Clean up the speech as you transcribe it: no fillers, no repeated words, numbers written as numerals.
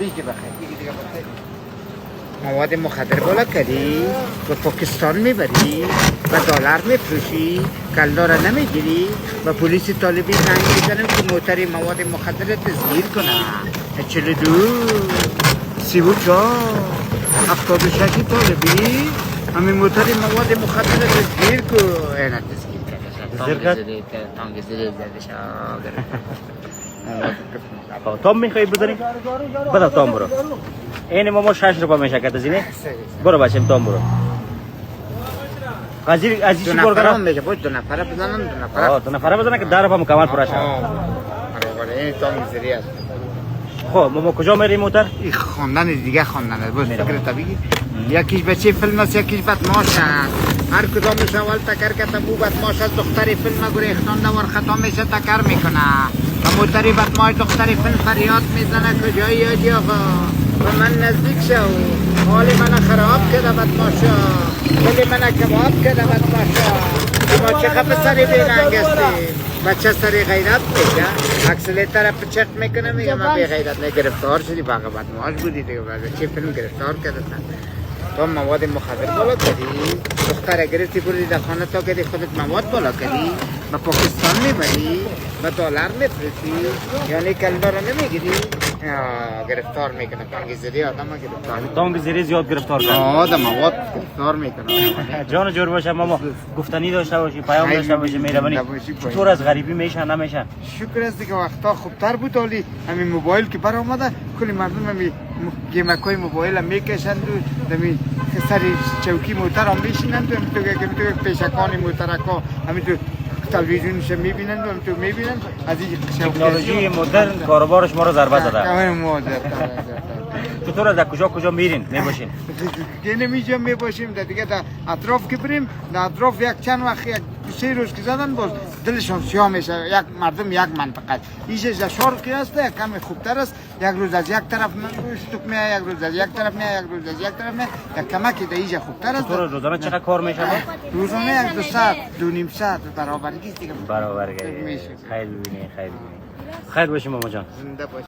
دیگه بخیر. مواد مخدر بالا کردی و پاکستان میبری و دلار میفروشی، کلدار نمیگیری و پلیس طالبی زنگ میزنه که موتر مواد مخدر تسگیر کنه. 42 34 76 طالبی همین موتر مواد مخدر تسگیر کن. اینا تسگیر کرده تانگ زیره زدش تام میخوایی بذاری؟ بذار تام برو. این ماما 6 روپا میشه که تزینه. برو بچم تام برو. از چی کار کنم؟ میگه بود 2 نفره بزنن 2 نفره. 2 نفره بزنن که 10 روپا مکمل پر شه. برابر این تانگ زیره است. خب ماما کجا میری موتر؟ این خواندن دیگه خواندن است. فکر طبیعی. یکیش بچه فیلم است، یکیش بدمعاش است. هر کدامش اول تکر که تبو بدمعاش است، دختر فیلم گره خوانده ور خطا میشه تکر میکنه. و موتر بدمعاش دختر فیلم فریاد میزنه کجایی آجی آقا و من نزدیک شو. حال من خراب کرده بدمعاشا، دل من کباب کرده بدمعاشا. ما چه خفه سری بیرنگ هستی. بچه سری غیرت میگه، اکسلیتر پچک میکنه میگه من بی غیرت نه. گرفتار شدی باقی بدمعاش بودی دیگه. چه فیلم گرفتار کرده تو مواد مخدر بالا کردی، دختر گرفتی بردی در خانه تا کردی خودت مواد بالا کردی و پاکستان میبری و دلار میفروشی، یعنی کلمه رو نمیگیری گرفتار میکنه. تانگ زیری آدم گرفتار میکنه. تانگ زیری زیاد گرفتار کنه. آدم مواد گرفتار میکنه. جان جور باشه ماما، گفتنی داشته باشی، پیام داشته باشی، مهربانی. چطور از غریبی میشه نمیشه؟ شکر است دیگه وقتا خوبتر بود. ولی همین موبایل که بر اومده کلی مردم همین گیمکای موبایل هم میکشند و همین سری چوکی موتر هم میشینند و همین تو پیشکان موترکا همین تو تلویزیونش میبینند و همین تو میبینند. از این تکنولوژی مدرن کاروبارش ما رو ضربه زده. همین چطور از کجا میرین میباشین؟ که نمیجا میباشیم دیگه در اطراف که بریم در اطراف یک چند وقت یک 3 روز که زدن باز دلشان سیاه میشه. یک مردم یک منطقه ایش از شرقی است یک کمی خوبتر است. یک روز از یک طرف شتوک میه، یک روز از یک طرف میه، یک روز از یک طرف میه. یک کمکی در ایش خوبتر است. تو روزانه چقدر کار میشه؟ روزانه 1 2 ساعت 2.5 ساعت برابر دیگه برابر میشه. خیلی ببینی خیر باشی ماما جان. زنده باشی.